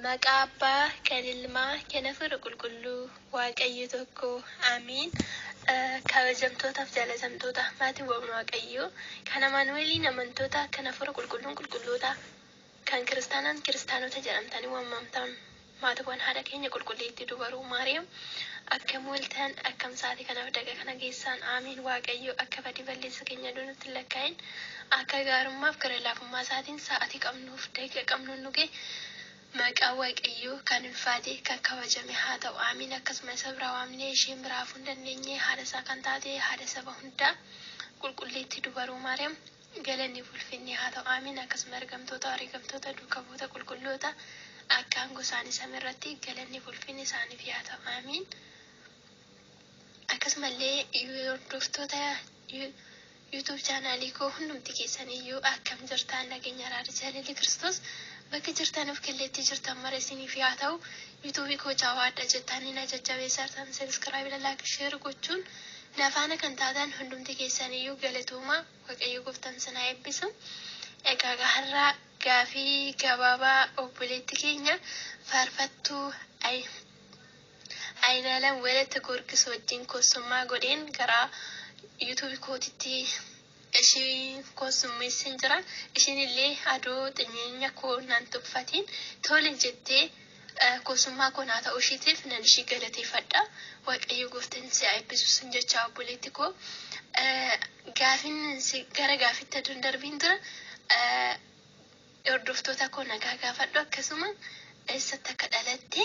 Maqaa Abbaa, kan Ilmaa, kan Hafuura Qulqulluu, Waaqayyo tokko, Amiin. Kabajamtootaaf jaalatamtoota maatiiwwan Waaqayyoo, kan Amaanu'eeliin amantoota, kan Hafuura Qulqulluun qulqulloota, kan kiristaanaan kiristaanota jedhamtanii waamamtan maatiiwwan haadha keenya qulqulleettii dubaruu Maariyaam, akkam ooltan, akkam sa'aatii kanaaf daga kana geessan, Amiin. Waaqayyo akka badii balleessa keenya nutti lakkaa'in, akka gaarummaaf gara laafummaa isaatiin sa'aatii qabnuuf daga qabnuun nu ga'e. Maqaa Waaqayyoo kan ulfaate kan kabajame haa ta'u, Amiin. Akkasuma isa biraa waamnee isheen biraa hafuu hin dandeenye haadha isaa kan taate haadha saba hundaa qulqulleettii dubaruu Maariyaam, galanni ulfinni haa ta'u, Amiin. Akkasuma ergamtoota wareegamtoota duukaa bu'oota qulqulloota akka aangoo isaanii samiirratti galanni ulfinni isaaniif haa ta'u, Amiin. Akkasumallee hordoftoota YouTube chaanaalii koo hundumti keessaniyyuu akkam jirtan, nageenya araara jaalalli Kiristoos bakka jirtan of kalleetti jirtan mara isiniif haa ta'u. YouTube koo jawaadha jettanii na jajjabeessartan subscribe like share gochuun na faana kan taatan hundumti keessaniyyuu galatooma. Waaqayyo gooftaan sana eebbisu. Egaa har'a gaafii gabaabaa obboleetti keenya faarfattuu Ayinaalam walitti gorgisu wajjin kosummaa godheen gara YouTube kootitti ishii kosummeessin jira. Ishiin illee adoo xinyeenya koo nan tuffatiin tole jettee kosummaa koo naa ta'uu ishiitiif nan ishii galateeffadha. Waaqayyo gooftaan si eebbisu sin jecha obboleetti koo. Gaafiin gara gaafitti aduun darbiin dura hordoftoota koo nagaa gaafadhu, akkasuma eessatti akka dhalatte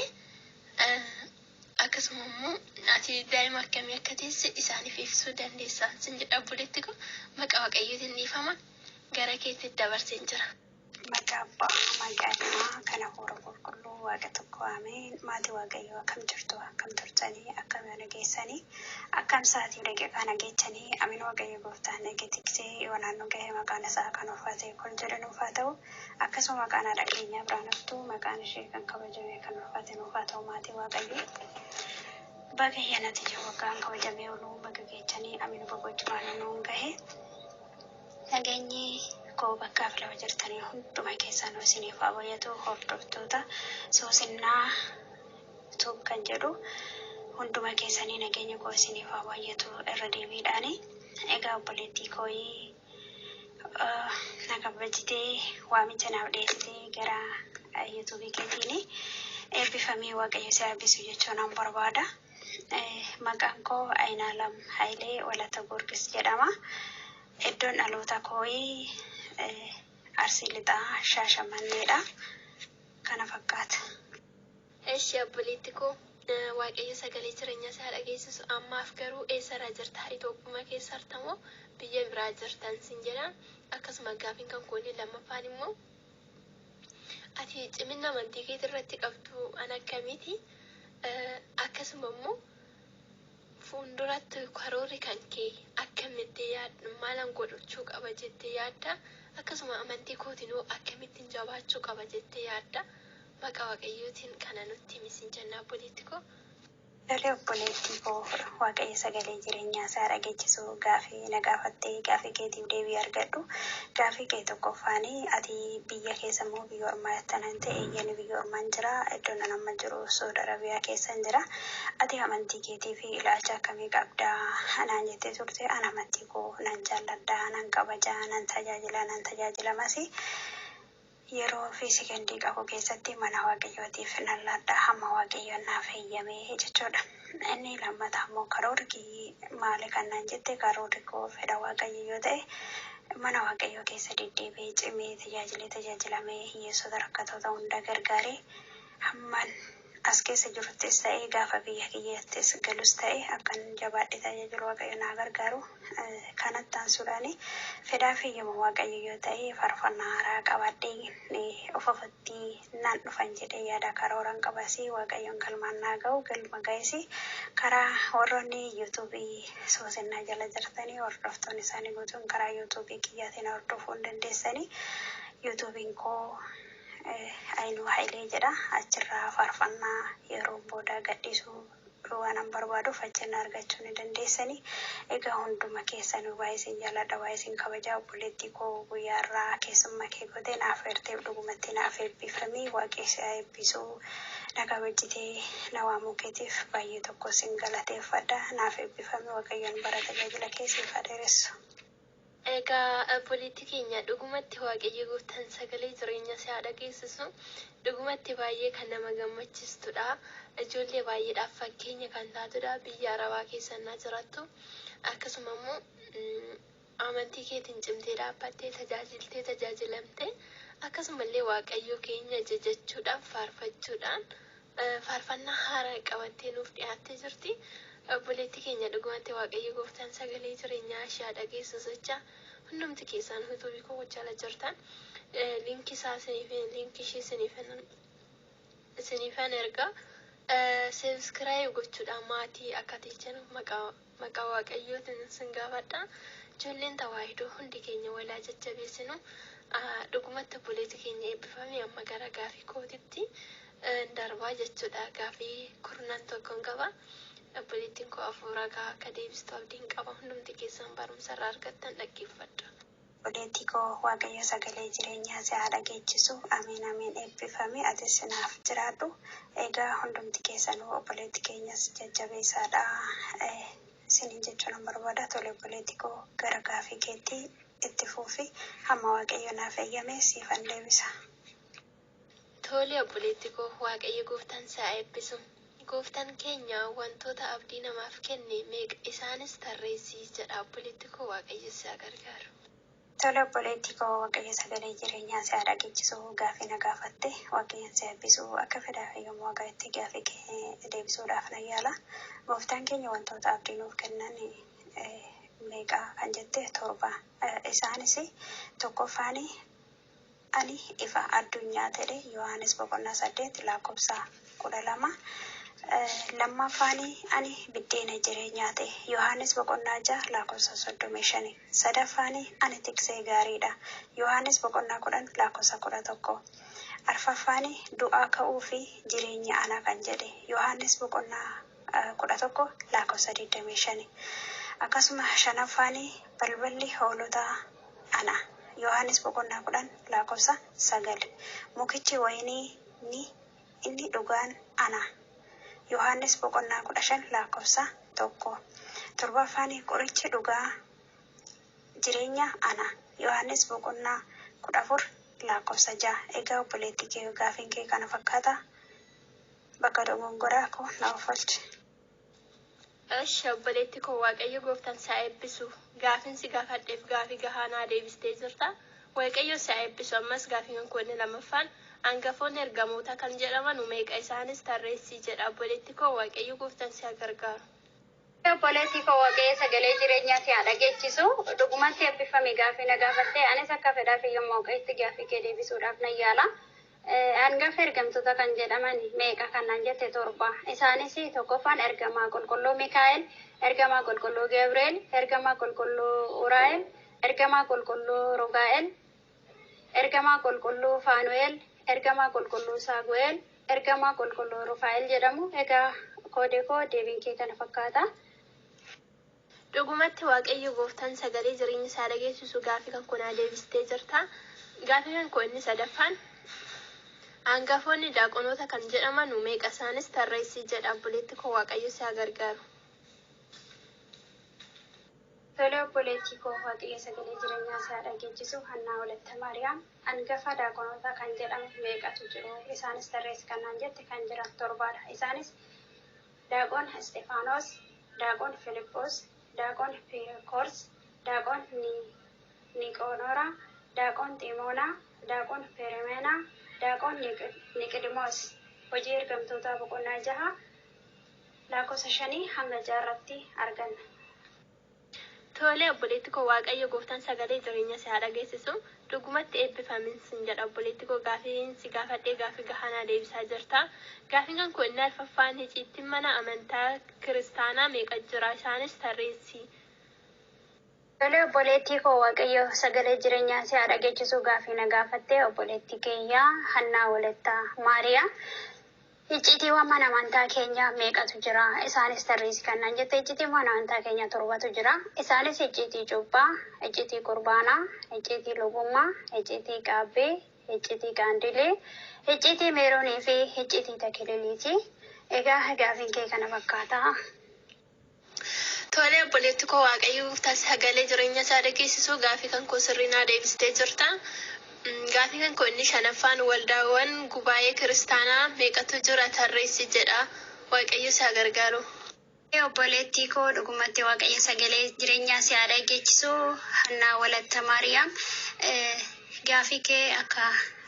akkasuma immoo ati daa'ima akkamii akka teesse isaaniif ibsuu dandeessa sin jedha obboleetti koo. Maqaa Waaqayyootiin dhiifama gara keetti dabarseen jira. Maqaa Abbaa, maqaa Ilmaa, kan Hafuura Qulqulluu, Waaqa tokko, Amiin. Maatii Waaqayyoo akkam jirtu, akkam turtanii, akkam nageessanii, akkam sa'aatii daqiiqaa nageechanii, Amiin. Waaqayyo gooftaan nagee tiksee yoo naannoo gahee maqaan isaa kan ulfaate kun jedhanuuf haa ta'u. Akkasuma maqaan haadha keenyaa biraan haftuu maqaan ishee kan kabajame kan ulfaate nuuf haa ta'u. Maatii Waaqayyoo baga ayyaanatti jiru waggaan kabajamee ooluu baga geechanii, Amiin. Boqochumaan nuun gahe nageenyi koo bakkaaf lafa jirtanii hunduma keessan isiniif haa baay'atu. Hordoftoota Soosinnaa Tuub kan jedhu hunduma keessanii nageenya koo isiniif haa baay'atu irra deebiidhaani. Egaa obboleettii kooyii na kabajitee waamicha naaf dhiyeessitee gara YouTube keetiin eebbifamee Waaqayyo si eebbisu jechuun nan barbaada. Maqaan koo Ayinaalam Hayilee Walata Gorgis jedhama. Iddoon dhaloota kooyii Arsii Lixaa Shaashamanneedha. Kana fakkaata. Eeshi obboleetti koo Waaqayyo sagalee jireenyaa isaa dhageessisu ammaaf garuu eessarraa jirta? Itoophiyaa keessa jirtamoo biyya biraa jirtan sin jedha. Akkasuma gaafiin kan koolii lammaffaan immoo ati cimina amantii keetii irratti qabdu an akkamiiti? Akkasuma immoo fuulduratti karoorri kan kee akkamitti yaaddu, maalan godhachuu qaba jettee yaadda? Akkasuma amantii kootinuu akkamittiin jabaachuu qaba jettee yaadda? Maqaa Waaqayyootiin kana nutti himi sin jenna obboleetti koo. Obboleettii koo waaqayyo sagalee jireenyaa isaa dhageechisuu gaafii na gaafattee gaafii keetiif deebii argadhu. Gaafii kee tokkoffaanii ati biyya keessa moo biyya ormaatti nan ta'e eeyyani biyya ormaan jira iddoo nan amma jiru Saudi Arabiyaa keessan jira. Ati amantii keetii fi ilaalcha akkamii qabdaa anaan jettee turte. An amantii koo nan jaalladha nan kabajaa nan tajaajilamas. Yeroo fi sekondii qabu keessatti mana waaqayyootiif nan laadha hamma waaqayyoon naaf eeyyame jechuudha. Inni lammataa immoo karoorri maali kan naan jette karoorri koo fedha waaqayyo yoo ta'e mana waaqayyoo keessa deddeebi'ee cimee tajaajilamee hiyyeessota rakkattoota hunda gargaaree hamman as keessa jiruttis ta'e gaafa biyya kiyyaattis galus ta'e akkan jabaadhe tajaajilu waaqayyo naa gargaaru. Kanatti aansuudhaan fedhaa fi eeyyama waaqayyo yoo ta'e faarfannaa haaraa qabadhee ofitti nan dhufan jedhee yaada karooran qabasi waaqayyoon galmaan naa ga'u galma ga'es karaa warroonni yuutuubii soosinnaa jala jirtanii hordoftoonni isaanii guutuun karaa yuutuubii kiyyaatiin hordofuu hin dandeessanii yuutuubiin koo Ainuu Hailee jedha. Achirraa faarfannaa yeroo booda gadhiisuu waan barbaaduuf achiin argachuu ni dandeessanii. Egaa hunduma keessanuu baay'ee isin jaalladha baay'ee isin kabajaa. Obboleettii koo guyyaarraa keessummaa kee gootee naaf eerteef dhugumatti naaf eebbifamii waaqessi haa eebbisuu. Na kabajjitee na waamuu keetiif baay'ee tokko isin galateeffadha. Naaf eebbifamii waaqayyoon bara tajaajila keessiif haa dheeressu. Egaa obboleettii keenya dhugumatti waaqayyo gooftaan sagalee jireenya isaa dhageessisu dhugumatti baay'ee kan nama gammachiistudha. Ijoollee baay'eedhaaf fakkeenya kan taatudha. Biyya Arabaa keessa naa jiraattu akkasuma immoo amantii keetiin cimtee dhaabbattee tajaajilamtee akkasumallee waaqayyo keenya jajachuudhaan faarfachuudhaan faarfannaa haaraa qabattee nuuf dhiyaattee jirti. Obboleettii keenya dhugumatti waaqayyo gooftaan sagalee jireenyaa ishee dhageessisu jecha hundumti keessaan yuutuubii koo jala jirtan liinkii isaa liinkii ishee isiniifan ergaa sabiskiraayib gochuudhaan maatii akka ta'an maqaa waaqayyootiin isin gaafadha. Ijoolleen tawaahidoo hundi keenya walaa jajjabeessinu dhugumatti obboleettii keenya eebbifamee amma gara gaafii kootitti darbaa jechuudha. Gaafii kurnan tokkoon qaba. Obboleettiin koo hafuura akka deebistu abdiin qaba. Hundumti keessan barumsa irraa argattan dhaggeeffadha. Obboleettii koo waaqayyo sagalee jireenyaa si haa dhageechisu. Ameen ameen eebbifame atis naaf jiraadhu. Egaa hundumti keessanuu obboleettii keenyas jajjabeessaadha. Isiniin jechuun barbaada. Tole obboleettii koo gara gaafii keetti itti fufi hamma waaqayyo naaf eeyyame siifan deebisa. Tole obboleettii koo waaqayyo gooftaan si haa eebbisu. Gooftaan keenya wantoota abdii namaaf kenne meeqa isaanis tarreessii jedha. Obboleettii koo waaqayyo si haa gargaaru. Tole obboleettii koo waaqayyo sagalee jireenyaa si haa dhageechisu. Gaafii na gaafatte waaqayyoon si eebbisu akka fedhaa fi yommuu waaqayyotti gaafii kee deebisuudhaaf na yaala. Gooftaan keenya wantoota abdii nuuf kennan meeqa kan jette 7. Isaanis tokkoffaanii ani ifa addunyaa jedhe Yohaannis 8 lakkoofsa 12. Lammaffaanii ani biddeena jireenyaa ta'e Yohaannis 6 lakkoofsa 35. Sadaffaanii ani tiksee gaariidha Yohaannis 10 lakkoofsa 11. Arfaffaanii du'aa ka'uu fi jireenya ana kan jedhe Yohaannis 11 lakkoofsa 25. Akkasuma shanaffaanii balballi hoolotaa ana Yohaannis 10 lakkoofsa 9. Mukichi wayinii inni dhugaan ana Yohaannis 15 lakkoofsa 1. Torbaffaanii qorichi dhugaa jireenya ana Yohaannis 14 lakkoofsa 6. Egaa obboleettii kee gaafiin kee kana fakkaata. Bakka dogongoraa koo na oolchi. Obboleettii koo waaqayyo gooftaan si haa eebbisu. Gaafiin si gaafadheef gaafii gahaa naa deebistee jirta. Waaqayyo si haa eebbisu. Ammas gaafiin kun lamaffaan hangafoonni ergamoota kan jedhaman meeqa isaanis tarreessii jedha. Obboleettii koo waaqayyo gooftaan si haa gargaaru. Obboleettii koo waaqayyo sagalee jireenyaa si haa dhageechisu. Dhugumatti eebbifame gaafii na gaafatte anis akka fedhaa fi yommuu waaqayyotti gaafii kee deebisuudhaaf nan yaala. Hangafa ergamtoota kan jedhaman meeqa kannaan jette 7. Isaanis tokkoffaan ergamaa qulqulluu Mikaa'el, ergamaa qulqulluu Gabriel, ergamaa qulqulluu Uraa'el, ergamaa qulqulluu Rogaa'el, ergamaa qulqulluu Faanu'el, ergamaa qulqulluu Saagu'el, ergamaa qulqulluu Rufaa'el jedhamu. Egaa koodee koo deebiin kee kana fakkaata. Dhugumatti Waaqayyo Gooftaan sagalee jireenya isaa dhageessisu gaafii kan kunaa deebistee jirta. Gaafii kan koo inni sadaffaan hangafoonni daaqonoota kan jedhaman meeqa isaanis tarreessii jedha obboleetti koo Waaqayyo si haa gargaaru. Tole obboleettii koo Waaqayyo sagalee jireenyaa isaa dhageessisu Hannaa Walatta Maariyaam hangafa daaqonoota kan jedhamu meeqatu jiru isaanis tarreessi kannaan jette kan jiran torbaadha. Isaanis daaqon Isxifaanos, daaqon Filiphos, daaqon Pirkoors, daaqon Niqoonooraa, daaqon Ximoonaa, daaqon Peremeenaa, daaqon Niqidimoos. Hojii ergamtoota boqonnaa 6 lakkoofsa 5 hanga 6 arganna. Tole obboleetti koo Waaqayyo Gooftaan sagalee jireenya isaa dhageessisu dhugumatti eebbifamin sin jedha obboleetti koo gaafiin si gaafadhee gaafii gahanaa deebisaa jirta. Gaafiin kan koo inni arfaffaan icciitiin mana amantaa kiristaanaa meeqa jira isaanis tarreessi. Tole obboleettii koo Waaqayyo sagalee jireenyaa isaa dhageessisu gaafii na gaafattee obboleettii keenya Hannaa Walatta Maariyaam. Icciitiiwwan mana amantaa keenya meeqatu jira isaanis tarreessi kannaan jette icciitiin mana amantaa keenya 7tu jira. Isaanis icciitii cuuphaa, icciitii qurbaanaa, icciitii lubummaa, icciitii qaabbee, icciitii qaandilee, icciitii meeroonii fi icciitii takililiiti. Egaa gaafiin kee kana fakkaata. Tole obboleetti koo Waaqayyo Gooftaan sagalee jireenya isaa dhageessisu gaafii kan koo sirriinaa deebistee jirta. Gaafii kan koo inni shanaffaan waldaawwan gubaa'ee kiristaanaa meeqatu jira tarreessi jedha. Waaqayyo si haa gargaaru. Obboleettii koo dhugumatti Waaqayyo sagalee jireenyaa isaa dhageessisu Hannaa Walatta Maariyaam. Gaafii kee akka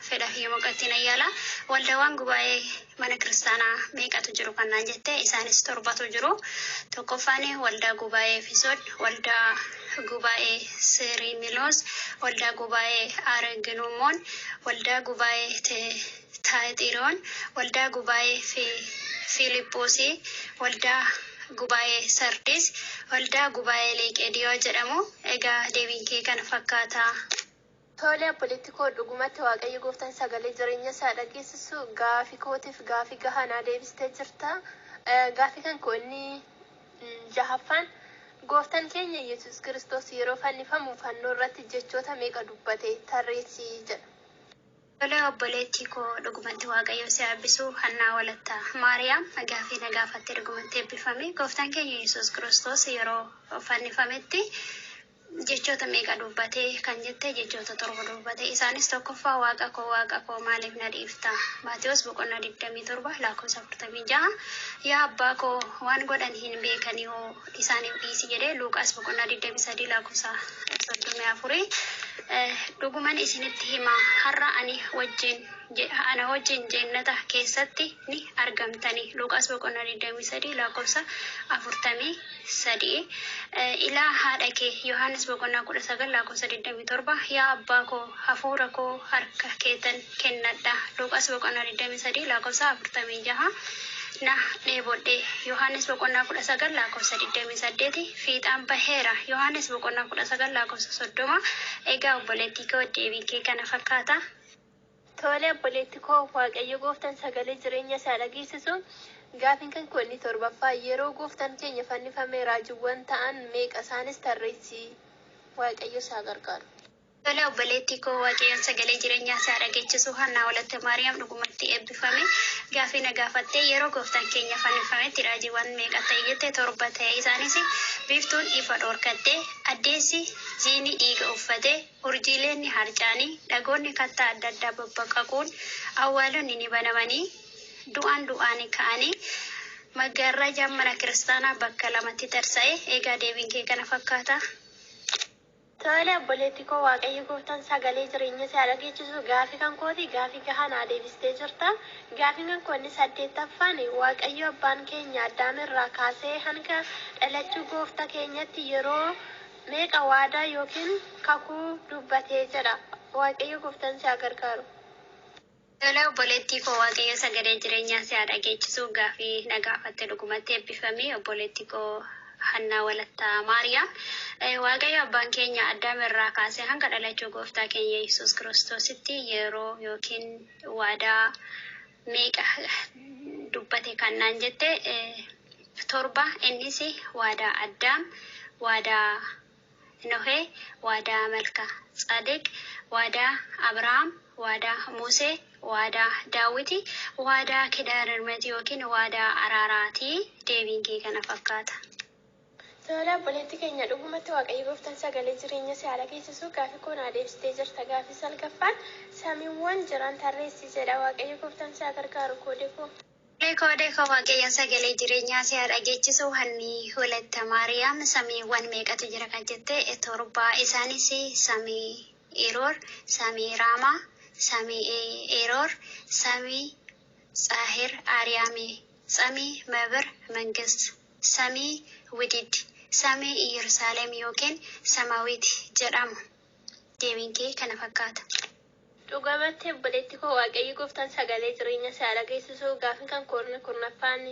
fedha fi moqatti na yaala. Waldaawwan gubaa'ee mana kiristaanaa meeqatu jiru kannaan jette isaanis 7tu jiru. Tokkoffaan waldaa gubaa'ee Efesoon, waldaa gubaa'ee Sirimilos, waldaa gubaa'ee Areginumoon, waldaa gubaa'ee Taaxiroon, waldaa gubaa'ee Filiphosii, waldaa gubaa'ee Sardis, waldaa gubaa'ee Leeqediyoo jedhamu. Egaa deebiin kee kana fakkaata. Tole obboleetti koo dhugumatti Waaqayyo Gooftaan sagalee jireenya isaa dhageessisu gaafii kootiif gaafii gahanaa deebistee jirta. Gaafii kan koo inni jahaffaan Gooftaan keenya Yesuus Kiristoos yeroo fannifamu fannoo irratti jechoota meeqa dubbate tarreessi jedha. Tole obboleettii koo dhugumatti Waaqayyo si eebbisu Hannaa Walatta Maariyaam gaafii na gaafattee dhugumatti eebbifame. Gooftaan keenya Yesuus Kiristoos yeroo fannifametti jechoota meeqa dubbate kan jette jechoota 7 dubbate. Isaanis tokkoffaa waaqa koo maaliif na dhiifta? Maatiyos boqonnaa 27 lakkoofsa 46. Yaa abbaa koo waan godhan hin beekanii hoo isaaniif dhiisi jedhee Luuqaas boqonnaa 23 lakkoofsa 34. Dhuguman isinitti hima har'a ana wajjin jannata keessatti ni argamtani. Luuqaas boqonnaa 23 lakkoofsa 43. Ilaa haadha kee Yohaannis boqonnaa 19 lakkoofsa 27. Yaa abbaa koo hafuura koo harka keetan kennadha. Luuqaas boqonnaa 23 lakkoofsa 46. Na dheebodhe Yohaannis boqonnaa 19 lakkoofsa 28. Fiixaan baheera Yohaannis boqonnaa 19 lakkoofsa 30. Egaa obboleettii koo deebiin kee kana fakkaata. Tole obboleetti koo Waaqayyo Gooftaan sagalee jireenya isaa dhageessisu gaafiin kan koo inni torbaffaa yeroo Gooftaan keenya fannifame raajiiwwan ta'an meeqa isaanis tarreessi. Waaqayyo si haa gargaaru. Tole obboleettii koo Waaqayyoon sagalee jireenyaa isaa dhageessisu Hannaa Walatta Maariyaam dhugumatti eebbifame. Gaafii na gaafattee yeroo Gooftaan keenya fannifametti raajiiwwan meeqa ta'e jette 7 ta'e. Isaanis biiftuun ifa dhorkattee, addeessi jiini dhiiga uffatee, urjiileen ni harcaanii, dhagoonni kattaa adda addaa babbaqaquun, awwaalonni ni banamanii, du'aan ka'anii, maggaarrajaan mana kiristaanaa bakka 2tti tarsa'e. Egaa deebiin kee kana fakkaata. Tole obboleetti koo Waaqayyo Gooftaan sagalee jireenya isaa dhageessisu gaafii kan kooti gaafii gahanaa deebistee jirta. Gaafii kan koo inni 8ffaan Waaqayyo abbaan keenya Addaamirraa kaasee hanga dhalachuu gooftaa keenyatti yeroo meeqa waadaa yookiin kakuu dubbatee jedha. Waaqayyo Gooftaan si haa gargaaru. Tole obboleettii koo Waaqayyo sagalee jireenyaa isaa dhageessisu gaafii na gaafatte dhugumatti eebbifame. Obboleettii koo Hannaa Walatta Maariyaam. Waaqayyo abbaan keenya Addaamirraa kaasee hanga dhalachuu gooftaa keenya Yesuus Kiristoositti yeroo yookiin waadaa meeqa dubbate kannaan jette torba innis waadaa Addaam, waadaa Nohee, waadaa Malka Tsaadiq, waadaa Abrahaam, waadaa Musee, waadaa Daawiti, waadaa Kidaar Irmati yookiin waadaa Araaraatii deebiin kee kana fakkaata. Tola obboleettii keenya dhugumatti Waaqayyo Gooftaan sagalee jireenya si haala geessisuu gaafii koo naa deebistee jirta. Gaafii salgaffaan samiiwwan jiran tarreessi jedha. Waaqayyo Gooftaan si gargaaru koodee koo. Koodee koo Waaqayyo sagalee jireenyaa si haala geessisuu hanni Walatta Maariyaam samiiwwan meeqatu jira kan jette torba isaanis samii Eroor, samii Raamaa, samii Eroor, samii Tsaahir Ariyaamii, samii Mabir Mangist, samii Widid, samii Yerusaalem yookiin Samaawit jedhamu. Deebiin kee kana fakkaata. Dhugumatti obboleettii koo Waaqayyo Gooftaan sagalee jireenya si haala geessisuu gaafii kan kurnaffaan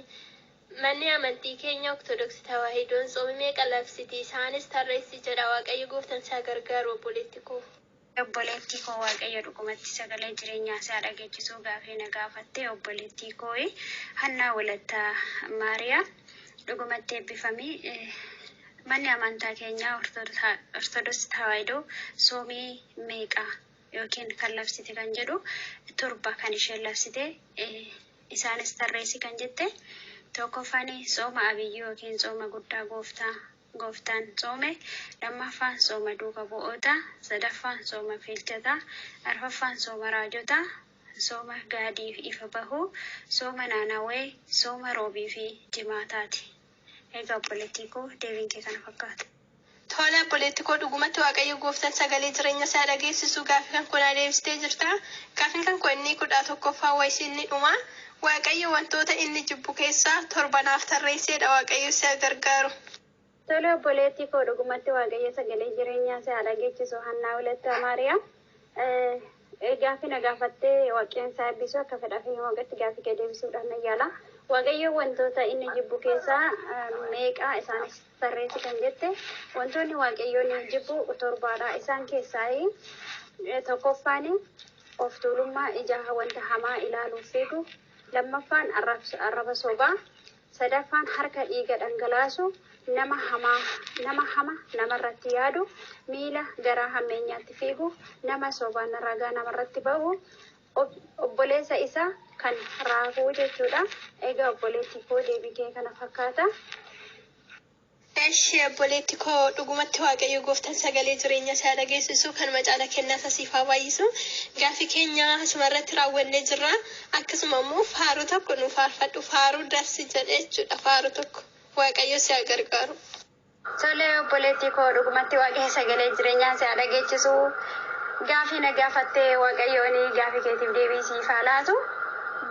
manni amantii keenya Ortodoksii Tawaahidoon tsoomii meeqa labsiti isaanis tarreessi jedha. Waaqayyo Gooftaan si gargaaru obboleettii koo. Obboleettii koo Waaqayyo dhugumatti sagalee jireenyaa si haala geessisuu gaafii na gaafatte obboleettii koo Hannaa Walatta Maariyaam dhugumatti eebbifamii manni amantaa keenya Ortodoksii Tawaahidoo tsoomii meeqa yookiin kan labsite kan jedhu torba kan isheen labsite isaanis tarreessi kan jette tokkoffaan tsooma abiyyuu yookiin tsooma guddaa gooftaan tsoome, lammaffaan tsooma duuka bu'oota, sadaffaan tsooma fiilchataa, arfaffaan tsooma raajotaa, tsooma gaadii ifa bahuu, tsooma naanawee, tsooma roobii fi jimaataati. Egaa obboleettii koo deebiin kee kana fakkaata. Tola obboleettii koo dhugumatti Waaqayyo Gooftaan sagalee jireenya si haala geessisuu gaafii kan kunaa deebistee jirta. Gaafiin kan kun inni 11ffaa wayisi inni dhuma. Waaqayyo wantoota inni jibbu keessaa torbanaaf tarreesseedha. Waaqayyo si gargaaru. Tola obboleettii koo dhugumatti Waaqayyo sagalee jireenyaa si haala geessisuu Hannaa Walatta Maariyaam gaafii na gaafattee Waaqayyoon si eebbisuu akka fedhaa fi waaqatti gaafii kee deebisuudhaan na yaala. Waaqayyo wantoota inni jibbu keessaa meeqa isaanis tarreessi kan jette wantoonni Waaqayyoon jibbu torbaadha. Isaan keessaa tokkoffaan of tuulummaa ija wanta hamaa ilaaluuf fiigu, lammaffaan arraba sobaa, sadaffaan harka dhiiga dhangalaasu, nama hama namarratti yaadu, miila garaa hammeenyaatti fiigu, nama sobaan ragaa namarratti ba'u, obboleessa isaa kan raafuu jechuudha. Egaa obboleettii koo deebii kee kana fakkaata. Eshi obboleettii koo dhugumatti Waaqayyo Gooftaan sagalee jireenya si haala geessisuu kan macaala kennaa sasiif haa baay'isu. Gaafii keenya asumarratti raawwannee jirra. Akkasuma immoo faaruu tokko nu faarfadhu. Faaruu darsi jedhe jechuudha. Faaruu tokko Waaqayyo si haa gargaaru. Tolee obboleettii koo dhugumatti Waaqayyo sagalee jireenyaa si haala geessisuu gaafii na gaafattee Waaqayyoon gaafii keetiif deebii siif haa laatu.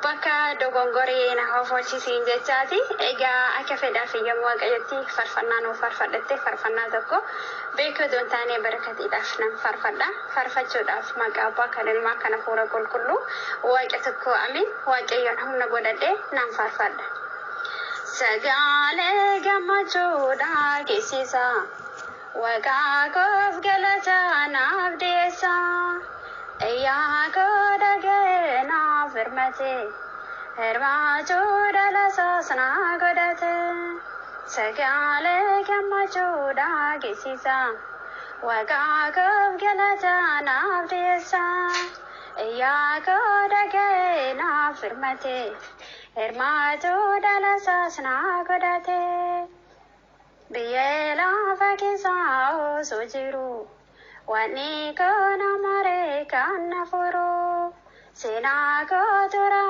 Bakka dogongoree na ofolchisiin jechaati. Egaa akka fedhaa fi yommuu Waaqayyotti faarfannaa nuuf faarfadhatte faarfannaa tokko beekuu doon taanee barakatiidhaaf nan faarfadha. Faarfachuudhaaf maqaa Abbaa kan Ilmaa kan Hafuura Qulqulluu Waaqa tokko amiin. Waaqayyoon humna godhadhee nan faarfadha. Sagalee gammachuudhaa geessisa. Waaqaa koof galata naaf dhiyeessa. Yaa koo dhaga'e naaf hirmate. Hirmaachuudha lasaas na godhate. Sagalee gammachuudhaa geessisa. Waaqaa koof galata naaf dhiyeessa. Yaa koo dhaga'e naaf hirmate. Hirmaachuudha lasaas na godhate. Biyya lafa keessaa osoo jiru. Wanni kana mare kana furu. Seenaa kootura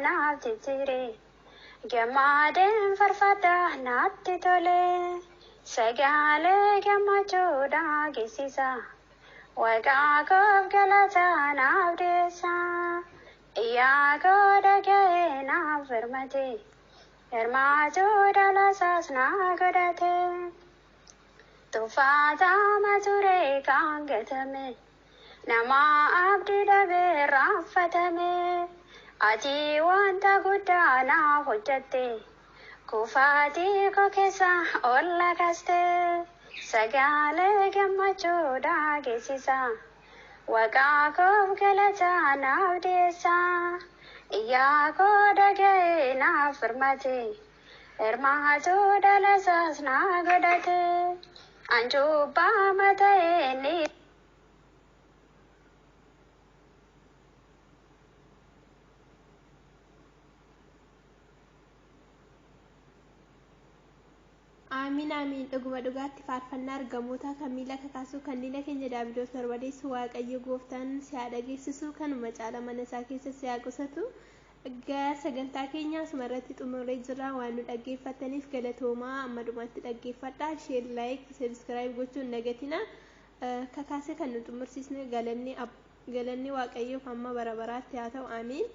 naaf jijjiire. Gammadeen farfadha naatti tole. Sagalee gammachuudhaa geessisa. Waaqaa koof galata naaf dhiyeessa. Yaa koo dhaga'e naaf hirmate. Hirmaachuudha lasaas na godhate. Tufaata mature kan gatame. Nama abdii dhabee raaffatame. Ati wanta guddaa naaf hojjatte. Kufaatii koo keessa ol lakaste. Sagalee gammachuudhaa geessisa. Waaqaa koof galata naaf dhiyeessa. Yaa koo dhaga'e naaf hirmate. Ermaatu dhalasaas naa godhate anjubbaa mata'eenni. Amiin amiin dhuguma dhugaatti faarfannaa argamoota kan miila kakaasu kanneen keenya daabiloos barbadeessu waaqayyo gooftaan si haa dhageessisu kanuma caala mana isaa keessa si haa qusatu. Egaa sagantaa keenya asuma irratti xumurree jirra waan nu dhaggeeffataniif galatoomaa amma dhumaatti dhaggeeffadhaa sheer laayik sabiskiraayib gochuun dagatina kakaase kan nu xumursiisne galanni waaqayyoof amma bara baraatti haa ta'u amiin.